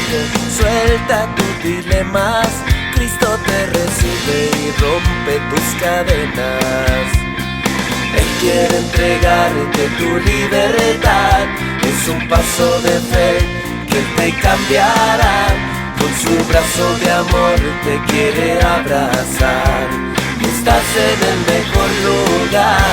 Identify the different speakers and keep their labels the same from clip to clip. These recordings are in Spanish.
Speaker 1: pide, suelta tus dilemas. Cristo te recibe y rompe tus cadenas. Él quiere entregarte tu libertad. Es un paso de fe que te cambiará. Con su brazo de amor te quiere abrazar. Estás en el mejor lugar.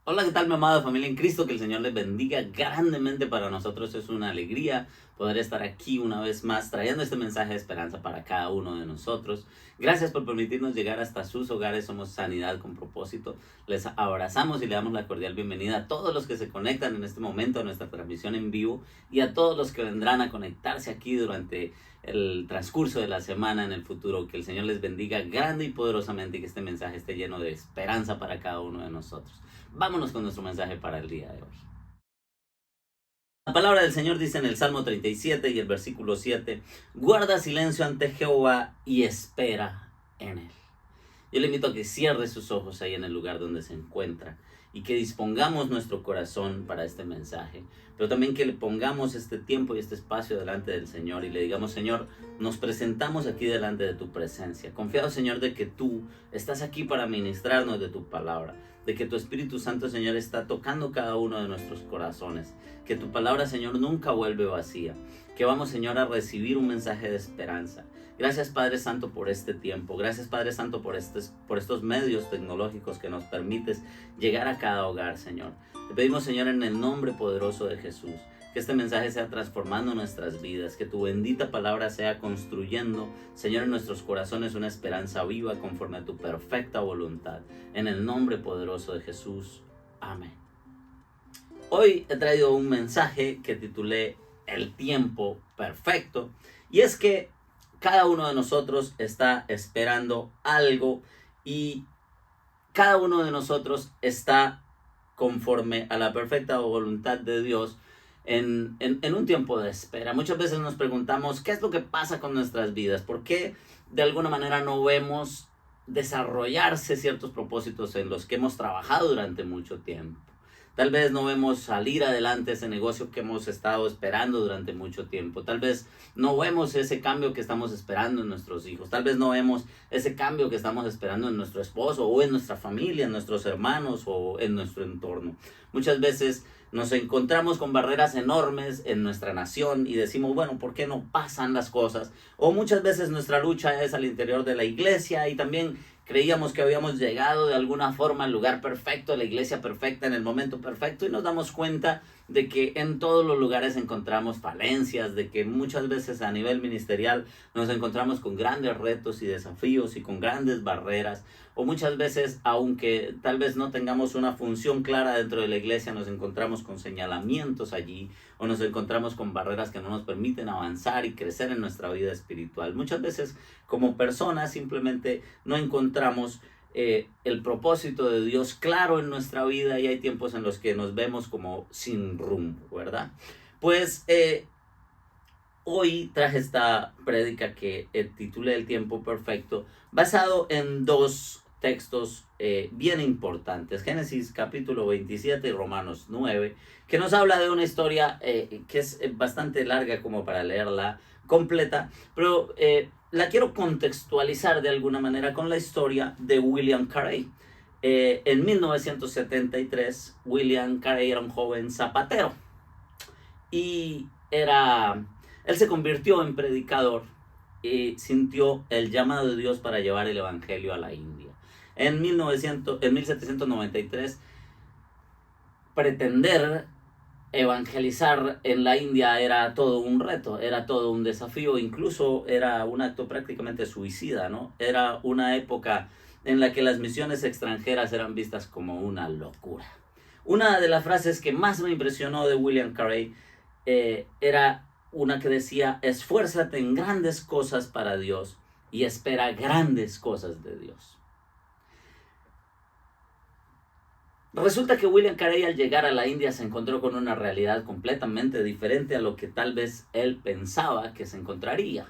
Speaker 2: Hola, ¿qué tal, mi amada familia en Cristo? Que el Señor les bendiga grandemente. Para nosotros es una alegría poder estar aquí una vez más trayendo este mensaje de esperanza para cada uno de nosotros. Gracias por permitirnos llegar hasta sus hogares. Somos Sanidad con Propósito. Les abrazamos y le damos la cordial bienvenida a todos los que se conectan en este momento a nuestra transmisión en vivo y a todos los que vendrán a conectarse aquí durante el transcurso de la semana en el futuro. Que el Señor les bendiga grande y poderosamente y que este mensaje esté lleno de esperanza para cada uno de nosotros. Vámonos con nuestro mensaje para el día de hoy. La palabra del Señor dice en el Salmo 37 y el versículo 7: guarda silencio ante Jehová y espera en él. Yo le invito a que cierre sus ojos ahí en el lugar donde se encuentra y que dispongamos nuestro corazón para este mensaje, pero también que le pongamos este tiempo y este espacio delante del Señor y le digamos: Señor, nos presentamos aquí delante de tu presencia, confiado, Señor, de que tú estás aquí para ministrarnos de tu palabra, de que tu Espíritu Santo, Señor, está tocando cada uno de nuestros corazones, que tu palabra, Señor, nunca vuelve vacía, que vamos, Señor, a recibir un mensaje de esperanza. Gracias, Padre Santo, por este tiempo. Gracias, Padre Santo, por estos medios tecnológicos que nos permites llegar a cada hogar, Señor. Te pedimos, Señor, en el nombre poderoso de Jesús, que este mensaje sea transformando nuestras vidas, que tu bendita palabra sea construyendo, Señor, en nuestros corazones una esperanza viva conforme a tu perfecta voluntad. En el nombre poderoso de Jesús. Amén. Hoy he traído un mensaje que titulé El tiempo perfecto, y es que cada uno de nosotros está esperando algo y cada uno de nosotros está conforme a la perfecta voluntad de Dios en un tiempo de espera. Muchas veces nos preguntamos qué es lo que pasa con nuestras vidas, por qué de alguna manera no vemos desarrollarse ciertos propósitos en los que hemos trabajado durante mucho tiempo. Tal vez no vemos salir adelante ese negocio que hemos estado esperando durante mucho tiempo. Tal vez no vemos ese cambio que estamos esperando en nuestros hijos. Tal vez no vemos ese cambio que estamos esperando en nuestro esposo o en nuestra familia, en nuestros hermanos o en nuestro entorno. Muchas veces nos encontramos con barreras enormes en nuestra nación y decimos, bueno, ¿por qué no pasan las cosas? O muchas veces nuestra lucha es al interior de la iglesia y también creíamos que habíamos llegado de alguna forma al lugar perfecto, a la iglesia perfecta, en el momento perfecto, y nos damos cuenta de que en todos los lugares encontramos falencias, de que muchas veces a nivel ministerial nos encontramos con grandes retos y desafíos y con grandes barreras, o muchas veces, aunque tal vez no tengamos una función clara dentro de la iglesia, nos encontramos con señalamientos allí, o nos encontramos con barreras que no nos permiten avanzar y crecer en nuestra vida espiritual. Muchas veces como personas simplemente no encontramos el propósito de Dios claro en nuestra vida y hay tiempos en los que nos vemos como sin rumbo, ¿verdad? Pues hoy traje esta prédica que titulé El tiempo perfecto, basado en dos textos bien importantes: Génesis capítulo 27 y Romanos 9, que nos habla de una historia que es bastante larga como para leerla completa, pero la quiero contextualizar de alguna manera con la historia de William Carey. En 1973, William Carey era un joven zapatero y él se convirtió en predicador y sintió el llamado de Dios para llevar el evangelio a la India. En 1793, pretender evangelizar en la India era todo un reto, era todo un desafío, incluso era un acto prácticamente suicida, ¿no? Era una época en la que las misiones extranjeras eran vistas como una locura. Una de las frases que más me impresionó de William Carey era una que decía: esfuérzate en grandes cosas para Dios y espera grandes cosas de Dios. Resulta que William Carey, al llegar a la India, se encontró con una realidad completamente diferente a lo que tal vez él pensaba que se encontraría.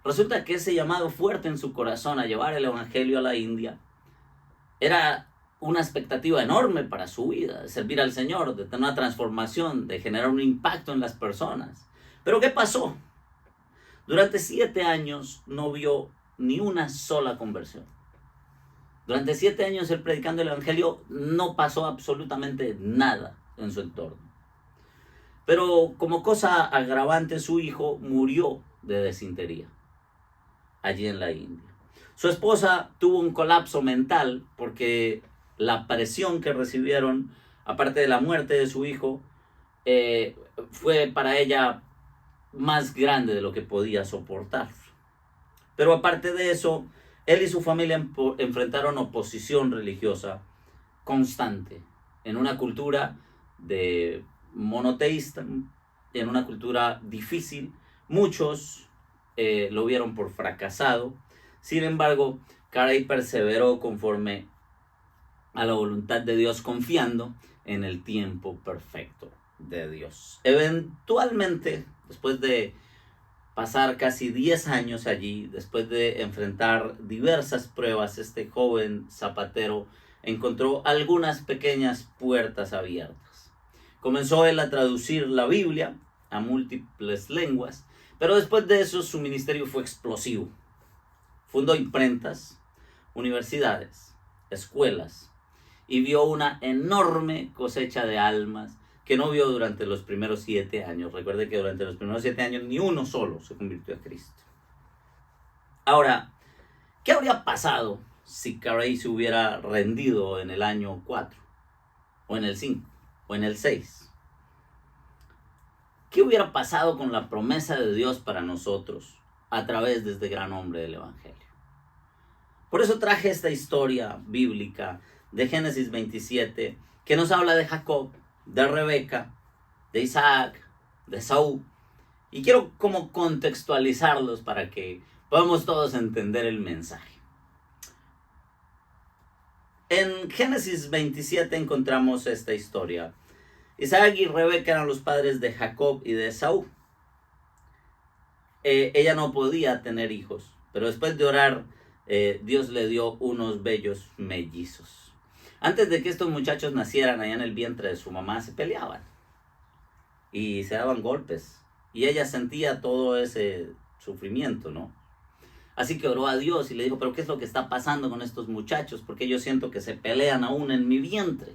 Speaker 2: Resulta que ese llamado fuerte en su corazón a llevar el evangelio a la India era una expectativa enorme para su vida, de servir al Señor, de tener una transformación, de generar un impacto en las personas. Pero ¿qué pasó? Durante 7 años no vio ni una sola conversión. Durante 7 años él predicando el Evangelio no pasó absolutamente nada en su entorno. Pero como cosa agravante, su hijo murió de desintería allí en la India. Su esposa tuvo un colapso mental porque la presión que recibieron, aparte de la muerte de su hijo, fue para ella más grande de lo que podía soportar. Pero aparte de eso, él y su familia enfrentaron oposición religiosa constante en una cultura de monoteísta, en una cultura difícil. Muchos lo vieron por fracasado. Sin embargo, Carey perseveró conforme a la voluntad de Dios, confiando en el tiempo perfecto de Dios. Eventualmente, después de pasar casi 10 años allí, después de enfrentar diversas pruebas, este joven zapatero encontró algunas pequeñas puertas abiertas. Comenzó él a traducir la Biblia a múltiples lenguas, pero después de eso su ministerio fue explosivo. Fundó imprentas, universidades, escuelas, y vio una enorme cosecha de almas que no vio durante los primeros 7 años. Recuerde que durante los primeros 7 años ni uno solo se convirtió a Cristo. Ahora, ¿qué habría pasado si Carey se hubiera rendido en el año 4, o en el 5, o en el 6? ¿Qué hubiera pasado con la promesa de Dios para nosotros a través de este gran hombre del Evangelio? Por eso traje esta historia bíblica de Génesis 27, que nos habla de Jacob, de Rebeca, de Isaac, de Esaú. Y quiero como contextualizarlos para que podamos todos entender el mensaje. En Génesis 27 encontramos esta historia. Isaac y Rebeca eran los padres de Jacob y de Esaú. Ella no podía tener hijos, pero después de orar, Dios le dio unos bellos mellizos. Antes de que estos muchachos nacieran allá en el vientre de su mamá, se peleaban y se daban golpes. Y ella sentía todo ese sufrimiento, ¿no? Así que oró a Dios y le dijo, pero ¿qué es lo que está pasando con estos muchachos? Porque yo siento que se pelean aún en mi vientre.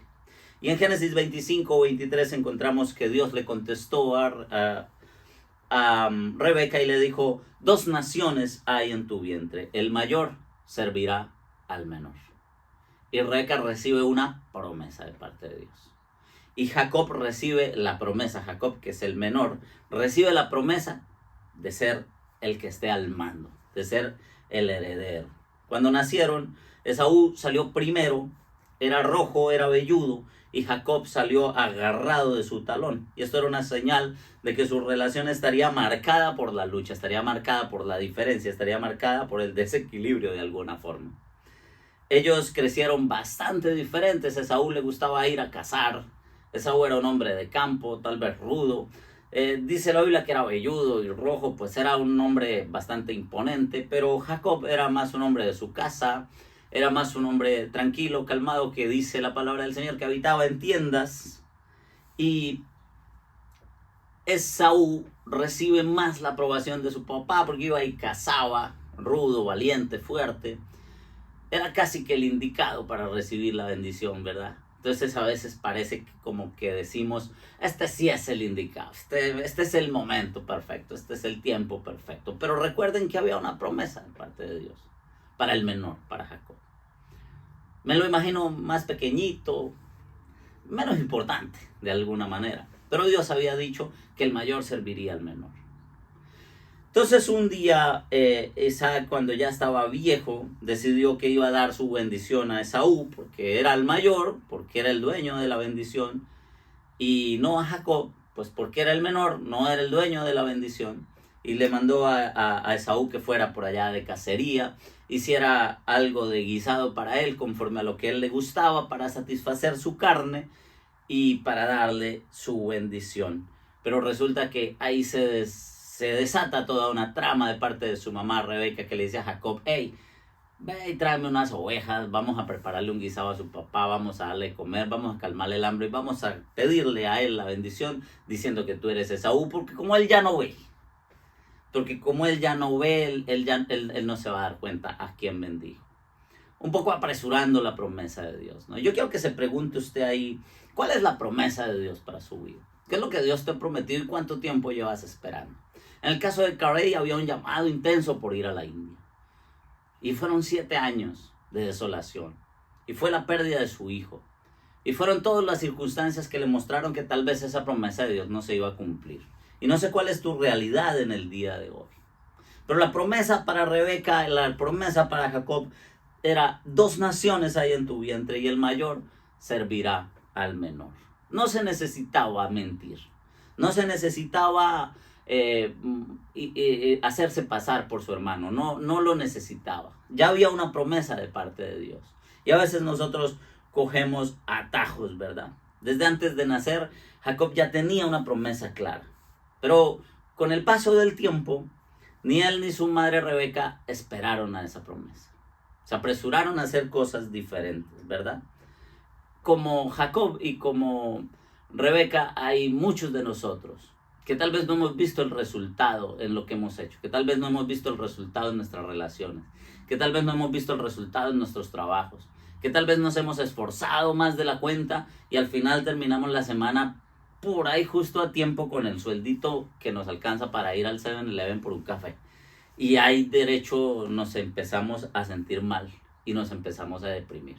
Speaker 2: Y en Génesis 25 o 23 encontramos que Dios le contestó a Rebeca y le dijo, 2 naciones hay en tu vientre, el mayor servirá al menor. Y Rebeca recibe una promesa de parte de Dios. Y Jacob recibe la promesa, Jacob, que es el menor, recibe la promesa de ser el que esté al mando, de ser el heredero. Cuando nacieron, Esaú salió primero, era rojo, era velludo, y Jacob salió agarrado de su talón. Y esto era una señal de que su relación estaría marcada por la lucha, estaría marcada por la diferencia, estaría marcada por el desequilibrio de alguna forma. Ellos crecieron bastante diferentes. A Esaú le gustaba ir a cazar. Esaú era un hombre de campo, tal vez rudo. Dice la Biblia que era velludo y rojo, pues era un hombre bastante imponente. Pero Jacob era más un hombre de su casa, era más un hombre tranquilo, calmado, que dice la palabra del Señor que habitaba en tiendas. Y Esaú recibe más la aprobación de su papá porque iba y cazaba, rudo, valiente, fuerte. Era casi que el indicado para recibir la bendición, ¿verdad? Entonces a veces parece como que decimos, este sí es el indicado, este es el momento perfecto, este es el tiempo perfecto. Pero recuerden que había una promesa de parte de Dios para el menor, para Jacob. Me lo imagino más pequeñito, menos importante de alguna manera. Pero Dios había dicho que el mayor serviría al menor. Entonces un día Isaac, cuando ya estaba viejo, decidió que iba a dar su bendición a Esaú, porque era el mayor, porque era el dueño de la bendición, y no a Jacob, pues porque era el menor, no era el dueño de la bendición, y le mandó a Esaú que fuera por allá de cacería, hiciera algo de guisado para él, conforme a lo que a él le gustaba, para satisfacer su carne y para darle su bendición. Pero resulta que ahí se desata toda una trama de parte de su mamá Rebeca, que le dice a Jacob, hey, ve y tráeme unas ovejas, vamos a prepararle un guisado a su papá, vamos a darle de comer, vamos a calmarle el hambre y vamos a pedirle a él la bendición diciendo que tú eres Esaú, porque como él ya no ve, él no se va a dar cuenta a quién bendijo. Un poco apresurando la promesa de Dios, ¿no? Yo quiero que se pregunte usted ahí, ¿cuál es la promesa de Dios para su vida? ¿Qué es lo que Dios te ha prometido y cuánto tiempo llevas esperando? En el caso de Carey había un llamado intenso por ir a la India. Y fueron 7 años de desolación. Y fue la pérdida de su hijo. Y fueron todas las circunstancias que le mostraron que tal vez esa promesa de Dios no se iba a cumplir. Y no sé cuál es tu realidad en el día de hoy. Pero la promesa para Rebeca, la promesa para Jacob, era 2 naciones hay en tu vientre y el mayor servirá al menor. No se necesitaba mentir. No se necesitaba hacerse pasar por su hermano. No lo necesitaba. Ya había una promesa de parte de Dios. Y a veces nosotros cogemos atajos, ¿verdad? Desde antes de nacer, Jacob ya tenía una promesa clara. Pero con el paso del tiempo, ni él ni su madre Rebeca esperaron a esa promesa. Se apresuraron a hacer cosas diferentes, ¿verdad? Como Jacob y como Rebeca, hay muchos de nosotros que tal vez no hemos visto el resultado en lo que hemos hecho, que tal vez no hemos visto el resultado en nuestras relaciones, que tal vez no hemos visto el resultado en nuestros trabajos, que tal vez nos hemos esforzado más de la cuenta y al final terminamos la semana por ahí justo a tiempo con el sueldito que nos alcanza para ir al 7-Eleven por un café. Y ahí derecho nos empezamos a sentir mal y nos empezamos a deprimir,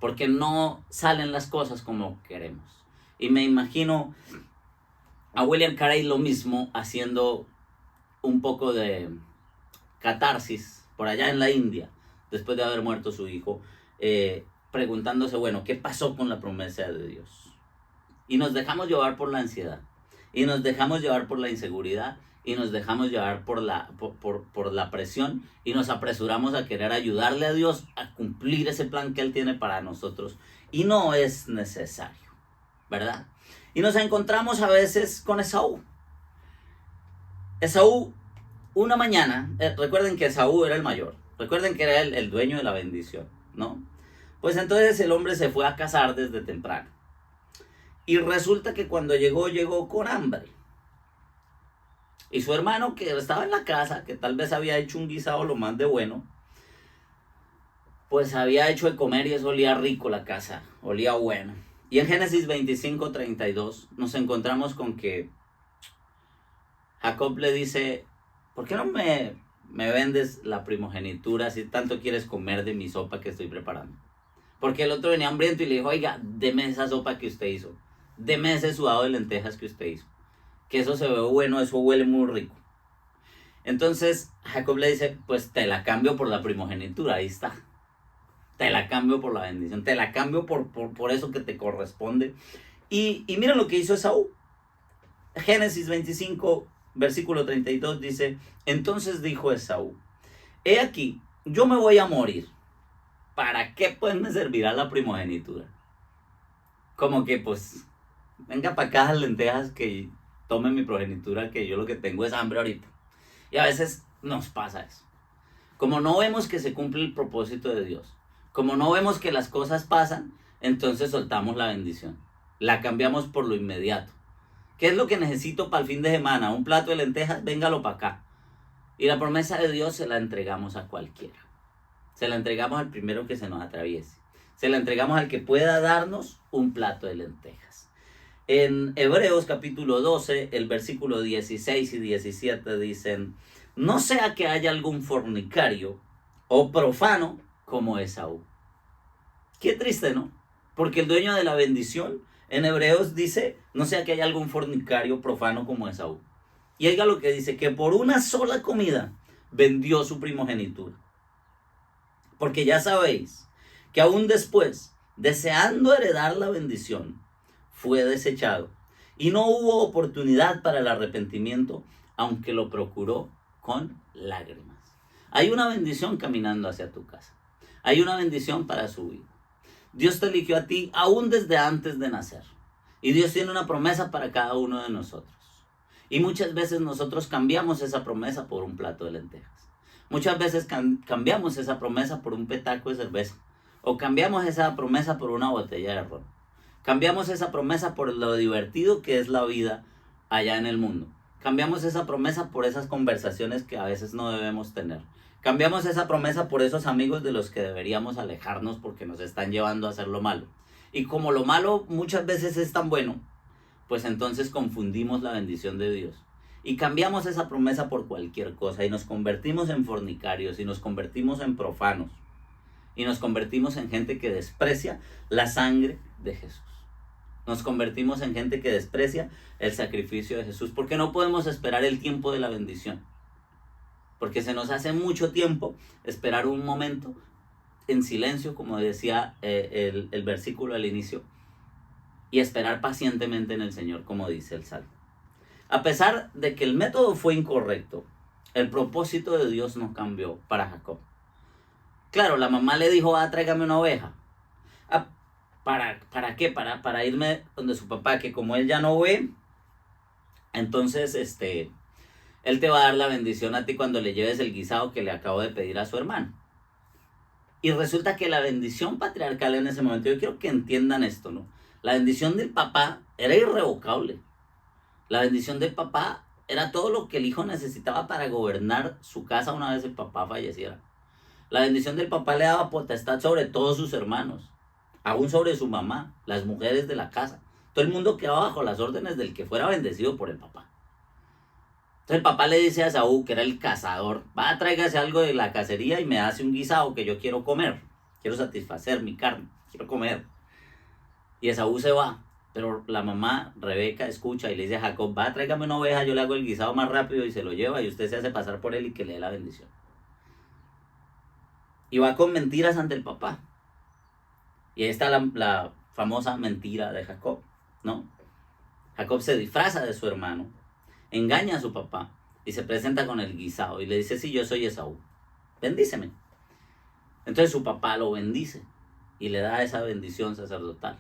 Speaker 2: porque no salen las cosas como queremos. Y me imagino a William Carey lo mismo, haciendo un poco de catarsis por allá en la India, después de haber muerto su hijo, preguntándose, bueno, ¿qué pasó con la promesa de Dios? Y nos dejamos llevar por la ansiedad, y nos dejamos llevar por la inseguridad, y nos dejamos llevar por la presión, y nos apresuramos a querer ayudarle a Dios a cumplir ese plan que Él tiene para nosotros. Y no es necesario, ¿verdad? Y nos encontramos a veces con Esaú. Esaú, una mañana, recuerden que Esaú era el mayor, recuerden que era el dueño de la bendición, ¿no? Pues entonces el hombre se fue a cazar desde temprano. Y resulta que cuando llegó con hambre. Y su hermano, que estaba en la casa, que tal vez había hecho un guisado lo más de bueno, pues había hecho de comer y eso olía rico la casa, olía bueno. Y en Génesis 25:32 nos encontramos con que Jacob le dice, ¿por qué no me vendes la primogenitura si tanto quieres comer de mi sopa que estoy preparando? Porque el otro venía hambriento y le dijo, oiga, deme esa sopa que usted hizo, deme ese sudado de lentejas que usted hizo, que eso se ve bueno, eso huele muy rico. Entonces Jacob le dice, pues te la cambio por la primogenitura, ahí está. Te la cambio por la bendición, te la cambio por eso que te corresponde. Y miren lo que hizo Esaú. Génesis 25, versículo 32 dice, entonces dijo Esaú, he aquí, yo me voy a morir. ¿Para qué pues me servirá la primogenitura? Como que pues, venga para acá las lentejas que tome mi progenitura, que yo lo que tengo es hambre ahorita. Y a veces nos pasa eso. Como no vemos que se cumple el propósito de Dios, como no vemos que las cosas pasan, entonces soltamos la bendición. La cambiamos por lo inmediato. ¿Qué es lo que necesito para el fin de semana? Un plato de lentejas, véngalo para acá. Y la promesa de Dios se la entregamos a cualquiera. Se la entregamos al primero que se nos atraviese. Se la entregamos al que pueda darnos un plato de lentejas. En Hebreos capítulo 12, el versículo 16 y 17 dicen, no sea que haya algún fornicario o profano como Esaú. Qué triste, ¿no? Porque el dueño de la bendición en Hebreos dice, no sea que haya algún fornicario profano como Esaú. Y oiga lo que dice, que por una sola comida vendió su primogenitura. Porque ya sabéis que aún después, deseando heredar la bendición, fue desechado. Y no hubo oportunidad para el arrepentimiento, aunque lo procuró con lágrimas. Hay una bendición caminando hacia tu casa. Hay una bendición para su vida. Dios te eligió a ti aún desde antes de nacer. Y Dios tiene una promesa para cada uno de nosotros. Y muchas veces nosotros cambiamos esa promesa por un plato de lentejas. Muchas veces cambiamos esa promesa por un petaco de cerveza. O cambiamos esa promesa por una botella de ron. Cambiamos esa promesa por lo divertido que es la vida allá en el mundo. Cambiamos esa promesa por esas conversaciones que a veces no debemos tener. Cambiamos esa promesa por esos amigos de los que deberíamos alejarnos porque nos están llevando a hacer lo malo. Y como lo malo muchas veces es tan bueno, pues entonces confundimos la bendición de Dios. Y cambiamos esa promesa por cualquier cosa y nos convertimos en fornicarios y nos convertimos en profanos. Y nos convertimos en gente que desprecia la sangre de Jesús. Nos convertimos en gente que desprecia el sacrificio de Jesús. Porque no podemos esperar el tiempo de la bendición. Porque se nos hace mucho tiempo esperar un momento en silencio, como decía el versículo al inicio. Y esperar pacientemente en el Señor, como dice el Salmo. A pesar de que el método fue incorrecto, el propósito de Dios no cambió para Jacob. Claro, la mamá le dijo, tráigame una oveja. ¿Para qué? Para irme donde su papá, que como él ya no ve, entonces él te va a dar la bendición a ti cuando le lleves el guisado que le acabo de pedir a su hermano. Y resulta que la bendición patriarcal en ese momento, yo quiero que entiendan esto, ¿no? La bendición del papá era irrevocable. La bendición del papá era todo lo que el hijo necesitaba para gobernar su casa una vez el papá falleciera. La bendición del papá le daba potestad sobre todos sus hermanos, aún sobre su mamá, las mujeres de la casa. Todo el mundo quedaba bajo las órdenes del que fuera bendecido por el papá. Entonces el papá le dice a Esaú, que era el cazador, tráigase algo de la cacería y me hace un guisado que yo quiero comer. Quiero satisfacer mi carne, quiero comer. Y Esaú se va, pero la mamá, Rebeca, escucha y le dice a Jacob, tráigame una oveja, yo le hago el guisado más rápido y se lo lleva y usted se hace pasar por él y que le dé la bendición. Y va con mentiras ante el papá. Y ahí está la famosa mentira de Jacob, ¿no? Jacob se disfraza de su hermano, engaña a su papá y se presenta con el guisado y le dice, sí, yo soy Esaú, bendíceme. Entonces su papá lo bendice y le da esa bendición sacerdotal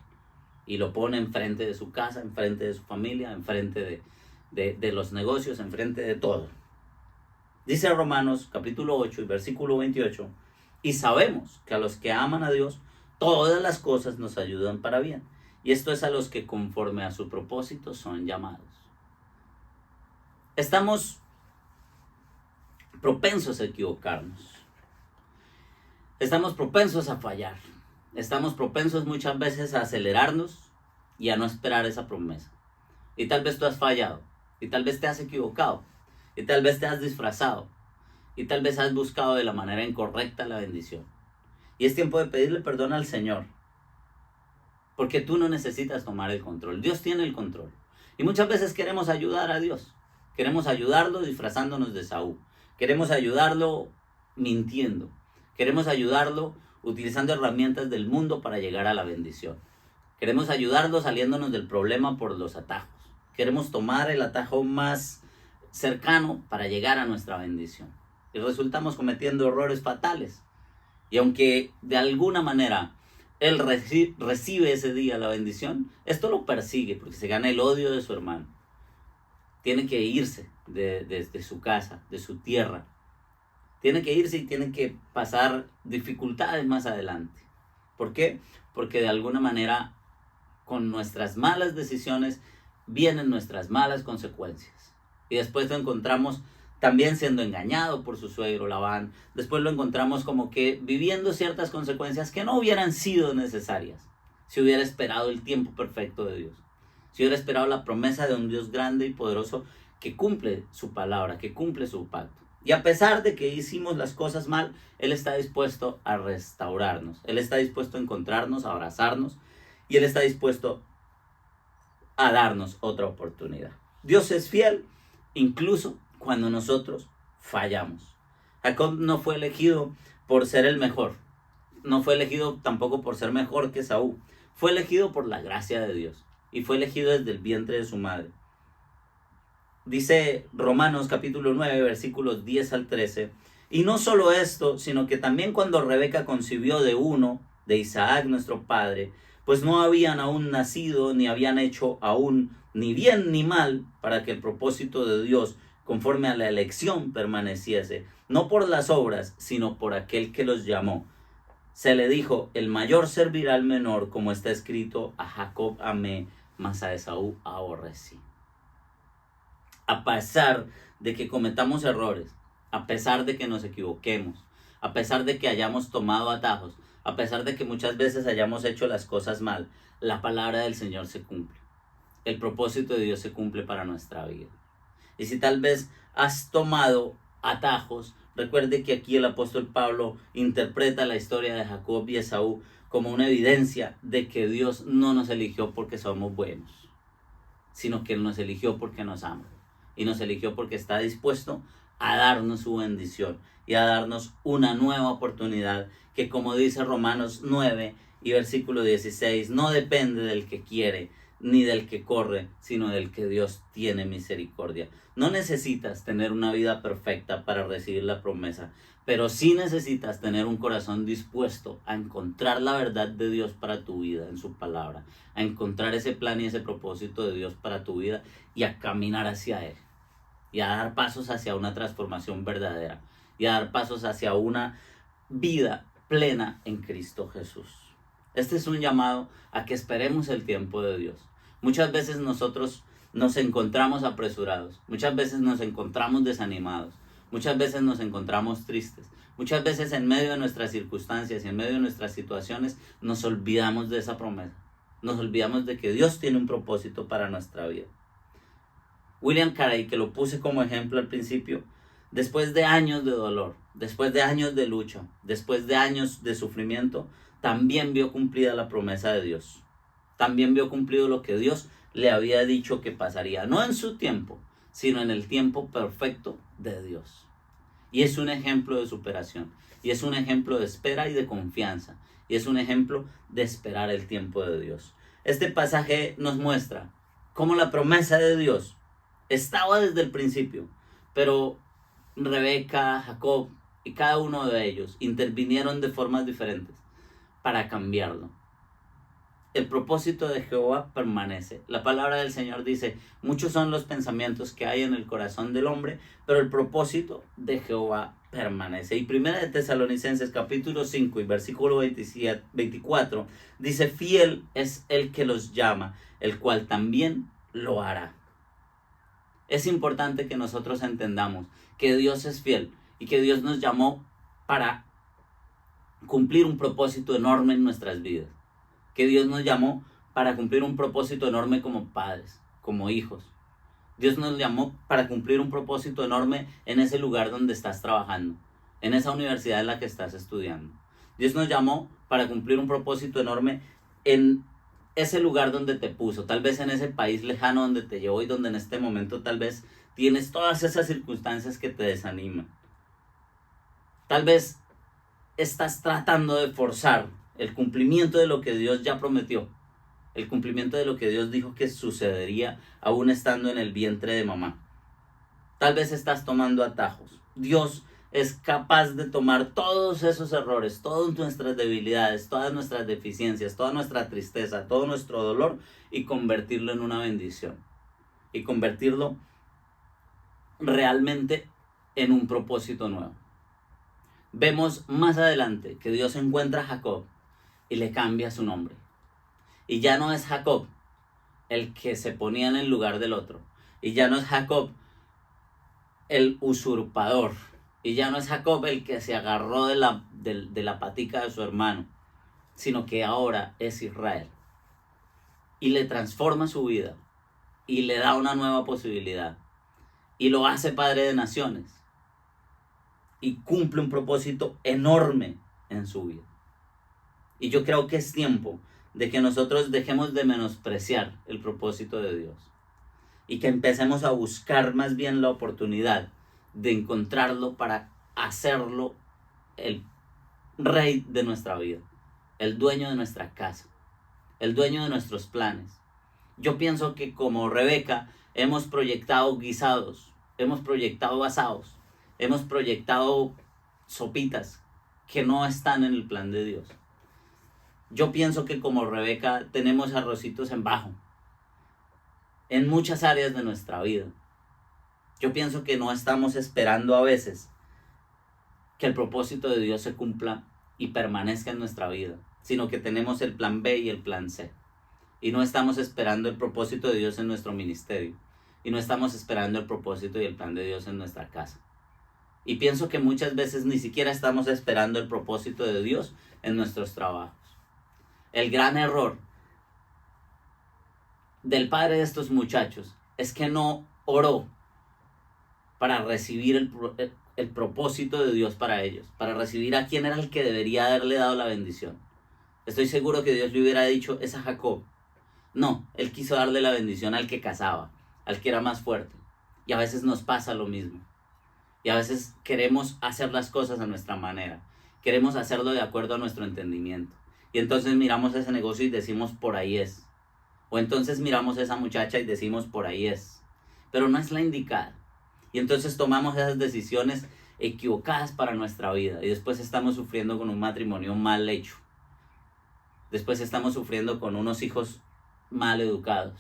Speaker 2: y lo pone enfrente de su casa, enfrente de su familia, enfrente de los negocios, enfrente de todo. Dice Romanos capítulo 8 y versículo 28, y sabemos que a los que aman a Dios, todas las cosas nos ayudan para bien. Y esto es a los que conforme a su propósito son llamados. Estamos propensos a equivocarnos. Estamos propensos a fallar. Estamos propensos muchas veces a acelerarnos y a no esperar esa promesa. Y tal vez tú has fallado. Y tal vez te has equivocado. Y tal vez te has disfrazado. Y tal vez has buscado de la manera incorrecta la bendición. Y es tiempo de pedirle perdón al Señor. Porque tú no necesitas tomar el control. Dios tiene el control. Y muchas veces queremos ayudar a Dios. Queremos ayudarlo disfrazándonos de Esaú. Queremos ayudarlo mintiendo. Queremos ayudarlo utilizando herramientas del mundo para llegar a la bendición. Queremos ayudarlo saliéndonos del problema por los atajos. Queremos tomar el atajo más cercano para llegar a nuestra bendición. Y resultamos cometiendo errores fatales. Y aunque de alguna manera él recibe ese día la bendición, esto lo persigue porque se gana el odio de su hermano. Tiene que irse de su casa, de su tierra. Tiene que irse y tiene que pasar dificultades más adelante. ¿Por qué? Porque de alguna manera con nuestras malas decisiones vienen nuestras malas consecuencias. Y después lo encontramos también siendo engañado por su suegro Labán. Después lo encontramos como que viviendo ciertas consecuencias que no hubieran sido necesarias si hubiera esperado el tiempo perfecto de Dios. Si hubiera esperado la promesa de un Dios grande y poderoso que cumple su palabra, que cumple su pacto. Y a pesar de que hicimos las cosas mal, Él está dispuesto a restaurarnos. Él está dispuesto a encontrarnos, a abrazarnos. Y Él está dispuesto a darnos otra oportunidad. Dios es fiel incluso cuando nosotros fallamos. Jacob no fue elegido por ser el mejor. No fue elegido tampoco por ser mejor que Esaú. Fue elegido por la gracia de Dios. Y fue elegido desde el vientre de su madre. Dice Romanos capítulo 9, versículos 10 al 13. Y no solo esto, sino que también cuando Rebeca concibió de uno, de Isaac nuestro padre, pues no habían aún nacido, ni habían hecho aún ni bien ni mal, para que el propósito de Dios conforme a la elección permaneciese, no por las obras, sino por aquel que los llamó. Se le dijo, el mayor servirá al menor, como está escrito, a Jacob amé, mas a Esaú aborrecí. A pesar de que cometamos errores, a pesar de que nos equivoquemos, a pesar de que hayamos tomado atajos, a pesar de que muchas veces hayamos hecho las cosas mal, la palabra del Señor se cumple. El propósito de Dios se cumple para nuestra vida. Y si tal vez has tomado atajos, recuerde que aquí el apóstol Pablo interpreta la historia de Jacob y Esaú como una evidencia de que Dios no nos eligió porque somos buenos, sino que Él nos eligió porque nos ama. Y nos eligió porque está dispuesto a darnos su bendición y a darnos una nueva oportunidad que, como dice Romanos 9 y versículo 16, no depende del que quiere ni del que corre, sino del que Dios tiene misericordia. No necesitas tener una vida perfecta para recibir la promesa, pero sí necesitas tener un corazón dispuesto a encontrar la verdad de Dios para tu vida en su palabra, a encontrar ese plan y ese propósito de Dios para tu vida y a caminar hacia Él, y a dar pasos hacia una transformación verdadera, y a dar pasos hacia una vida plena en Cristo Jesús. Este es un llamado a que esperemos el tiempo de Dios. Muchas veces nosotros nos encontramos apresurados, muchas veces nos encontramos desanimados, muchas veces nos encontramos tristes, muchas veces en medio de nuestras circunstancias y en medio de nuestras situaciones nos olvidamos de esa promesa, nos olvidamos de que Dios tiene un propósito para nuestra vida. William Carey, que lo puse como ejemplo al principio, después de años de dolor, después de años de lucha, después de años de sufrimiento, también vio cumplida la promesa de Dios. También vio cumplido lo que Dios le había dicho que pasaría, no en su tiempo, sino en el tiempo perfecto de Dios. Y es un ejemplo de superación, y es un ejemplo de espera y de confianza, y es un ejemplo de esperar el tiempo de Dios. Este pasaje nos muestra cómo la promesa de Dios estaba desde el principio, pero Rebeca, Jacob y cada uno de ellos intervinieron de formas diferentes para cambiarlo. El propósito de Jehová permanece. La palabra del Señor dice, muchos son los pensamientos que hay en el corazón del hombre, pero el propósito de Jehová permanece. Y 1 de Tesalonicenses capítulo 5 y versículo 24 dice, fiel es el que los llama, el cual también lo hará. Es importante que nosotros entendamos que Dios es fiel y que Dios nos llamó para cumplir un propósito enorme en nuestras vidas. Que Dios nos llamó para cumplir un propósito enorme como padres, como hijos. Dios nos llamó para cumplir un propósito enorme en ese lugar donde estás trabajando, en esa universidad en la que estás estudiando. Dios nos llamó para cumplir un propósito enorme en ese lugar donde te puso, tal vez en ese país lejano donde te llevó y donde en este momento tal vez tienes todas esas circunstancias que te desaniman. Tal vez estás tratando de forzar el cumplimiento de lo que Dios ya prometió, el cumplimiento de lo que Dios dijo que sucedería aún estando en el vientre de mamá. Tal vez estás tomando atajos. Dios es capaz de tomar todos esos errores, todas nuestras debilidades, todas nuestras deficiencias, toda nuestra tristeza, todo nuestro dolor y convertirlo en una bendición. Y convertirlo realmente en un propósito nuevo. Vemos más adelante que Dios encuentra a Jacob y le cambia su nombre. Y ya no es Jacob el que se ponía en el lugar del otro. Y ya no es Jacob el usurpador. Y ya no es Jacob el que se agarró de la patica de su hermano. Sino que ahora es Israel. Y le transforma su vida. Y le da una nueva posibilidad. Y lo hace padre de naciones. Y cumple un propósito enorme en su vida. Y yo creo que es tiempo de que nosotros dejemos de menospreciar el propósito de Dios. Y que empecemos a buscar más bien la oportunidad de encontrarlo para hacerlo el rey de nuestra vida. El dueño de nuestra casa. El dueño de nuestros planes. Yo pienso que como Rebeca hemos proyectado guisados. Hemos proyectado asados. Hemos proyectado sopitas que no están en el plan de Dios. Yo pienso que como Rebeca tenemos arrocitos en bajo en muchas áreas de nuestra vida. Yo pienso que no estamos esperando a veces que el propósito de Dios se cumpla y permanezca en nuestra vida, sino que tenemos el plan B y el plan C. Y no estamos esperando el propósito de Dios en nuestro ministerio. Y no estamos esperando el propósito y el plan de Dios en nuestra casa. Y pienso que muchas veces ni siquiera estamos esperando el propósito de Dios en nuestros trabajos. El gran error del padre de estos muchachos es que no oró para recibir el propósito de Dios para ellos, para recibir a quien era el que debería haberle dado la bendición. Estoy seguro que Dios le hubiera dicho, es a Jacob. No, él quiso darle la bendición al que cazaba, al que era más fuerte. Y a veces nos pasa lo mismo. Y a veces queremos hacer las cosas a nuestra manera. Queremos hacerlo de acuerdo a nuestro entendimiento. Y entonces miramos ese negocio y decimos, por ahí es. O entonces miramos a esa muchacha y decimos, por ahí es. Pero no es la indicada. Y entonces tomamos esas decisiones equivocadas para nuestra vida. Y después estamos sufriendo con un matrimonio mal hecho. Después estamos sufriendo con unos hijos mal educados.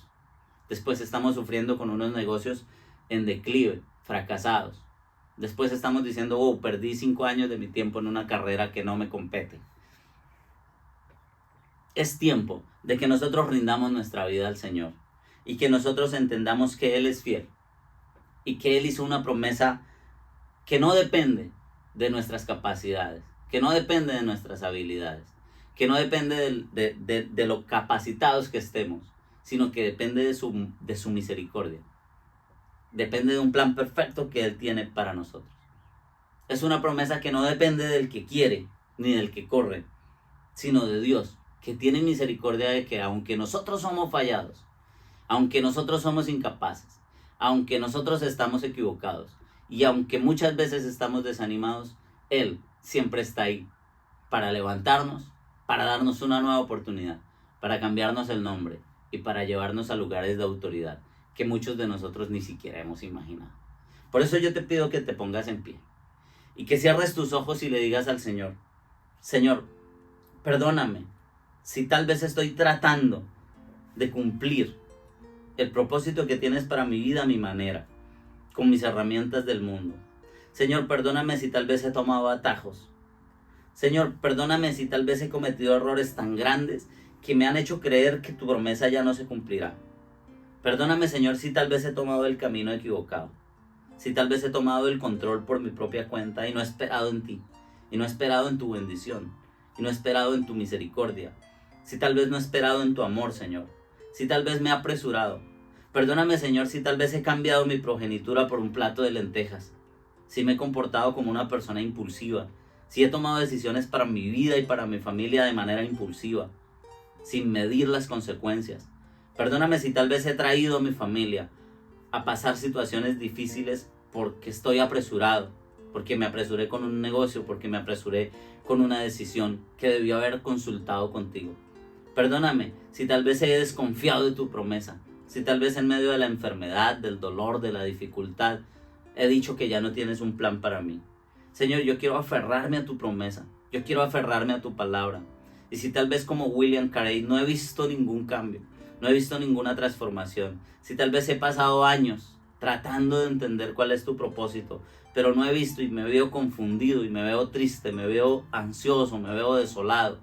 Speaker 2: Después estamos sufriendo con unos negocios en declive, fracasados. Después estamos diciendo, oh, perdí 5 años de mi tiempo en una carrera que no me compete. Es tiempo de que nosotros rindamos nuestra vida al Señor y que nosotros entendamos que Él es fiel y que Él hizo una promesa que no depende de nuestras capacidades, que no depende de nuestras habilidades, que no depende de lo capacitados que estemos, sino que depende de su misericordia. Depende de un plan perfecto que Él tiene para nosotros. Es una promesa que no depende del que quiere ni del que corre, sino de Dios, que tiene misericordia de que aunque nosotros somos fallados, aunque nosotros somos incapaces, aunque nosotros estamos equivocados y aunque muchas veces estamos desanimados, Él siempre está ahí para levantarnos, para darnos una nueva oportunidad, para cambiarnos el nombre y para llevarnos a lugares de autoridad que muchos de nosotros ni siquiera hemos imaginado. Por eso yo te pido que te pongas en pie y que cierres tus ojos y le digas al Señor, Señor, perdóname si tal vez estoy tratando de cumplir el propósito que tienes para mi vida a mi manera, con mis herramientas del mundo. Señor, perdóname si tal vez he tomado atajos. Señor, perdóname si tal vez he cometido errores tan grandes que me han hecho creer que tu promesa ya no se cumplirá. Perdóname, Señor, si tal vez he tomado el camino equivocado. Si tal vez he tomado el control por mi propia cuenta y no he esperado en ti. Y no he esperado en tu bendición. Y no he esperado en tu misericordia. Si tal vez no he esperado en tu amor, Señor. Si tal vez me he apresurado. Perdóname, Señor, si tal vez he cambiado mi progenitura por un plato de lentejas. Si me he comportado como una persona impulsiva. Si he tomado decisiones para mi vida y para mi familia de manera impulsiva, sin medir las consecuencias. Perdóname si tal vez he traído a mi familia a pasar situaciones difíciles porque estoy apresurado, porque me apresuré con un negocio, porque me apresuré con una decisión que debió haber consultado contigo. Perdóname si tal vez he desconfiado de tu promesa, si tal vez en medio de la enfermedad, del dolor, de la dificultad, he dicho que ya no tienes un plan para mí. Señor, yo quiero aferrarme a tu promesa, yo quiero aferrarme a tu palabra. Y si tal vez como William Carey no he visto ningún cambio, no he visto ninguna transformación, si tal vez he pasado años tratando de entender cuál es tu propósito, pero no he visto y me veo confundido y me veo triste, me veo ansioso, me veo desolado.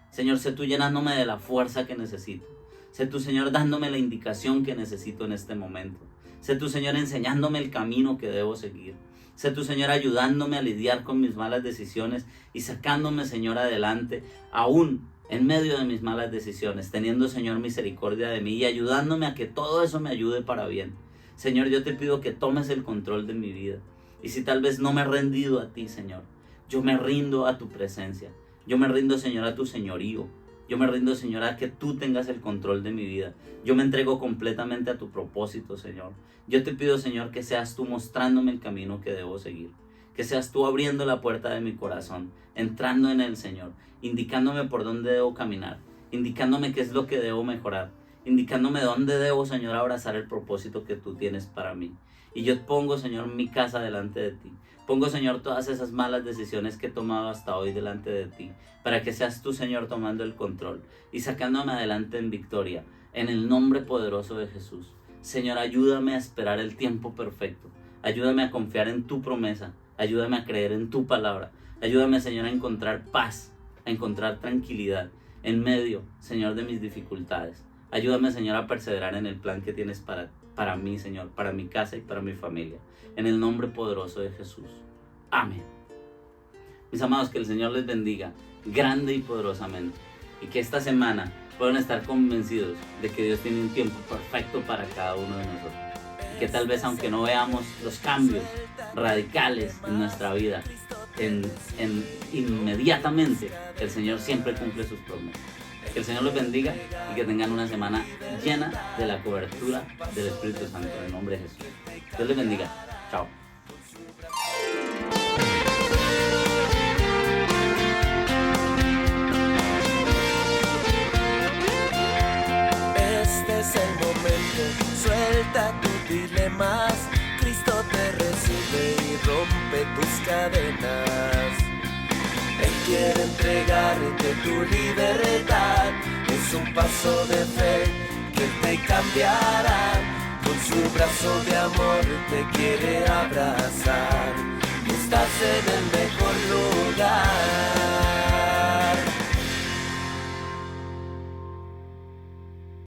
Speaker 2: Señor, sé tú llenándome de la fuerza que necesito. Sé tú, Señor, dándome la indicación que necesito en este momento. Sé tú, Señor, enseñándome el camino que debo seguir. Sé tú, Señor, ayudándome a lidiar con mis malas decisiones y sacándome, Señor, adelante, aún en medio de mis malas decisiones, teniendo, Señor, misericordia de mí y ayudándome a que todo eso me ayude para bien. Señor, yo te pido que tomes el control de mi vida. Y si tal vez no me he rendido a ti, Señor, yo me rindo a tu presencia. Yo me rindo, Señor, a tu señorío. Yo me rindo, Señor, a que tú tengas el control de mi vida. Yo me entrego completamente a tu propósito, Señor. Yo te pido, Señor, que seas tú mostrándome el camino que debo seguir. Que seas tú abriendo la puerta de mi corazón, entrando en él, Señor, indicándome por dónde debo caminar, indicándome qué es lo que debo mejorar, indicándome dónde debo, Señor, abrazar el propósito que tú tienes para mí. Y yo pongo, Señor, mi casa delante de ti. Pongo, Señor, todas esas malas decisiones que he tomado hasta hoy delante de ti, para que seas tú, Señor, tomando el control y sacándome adelante en victoria, en el nombre poderoso de Jesús. Señor, ayúdame a esperar el tiempo perfecto. Ayúdame a confiar en tu promesa. Ayúdame a creer en tu palabra. Ayúdame, Señor, a encontrar paz, a encontrar tranquilidad en medio, Señor, de mis dificultades. Ayúdame, Señor, a perseverar en el plan que tienes para mí, Señor, para mi casa y para mi familia. En el nombre poderoso de Jesús. Amén. Mis amados, que el Señor les bendiga grande y poderosamente. Y que esta semana puedan estar convencidos de que Dios tiene un tiempo perfecto para cada uno de nosotros. Y que tal vez, aunque no veamos los cambios radicales en nuestra vida inmediatamente, el Señor siempre cumple sus promesas. Que el Señor los bendiga y que tengan una semana llena de la cobertura del Espíritu Santo en el nombre de Jesús. Dios les bendiga. Chao.
Speaker 1: Este es el momento, suelta tus dilemas. Cristo te recibe y rompe tus cadenas. Él quiere entregarte tu libertad. Es un paso de fe que te cambiará. Con su brazo de amor te quiere abrazar. Estás en el mejor lugar.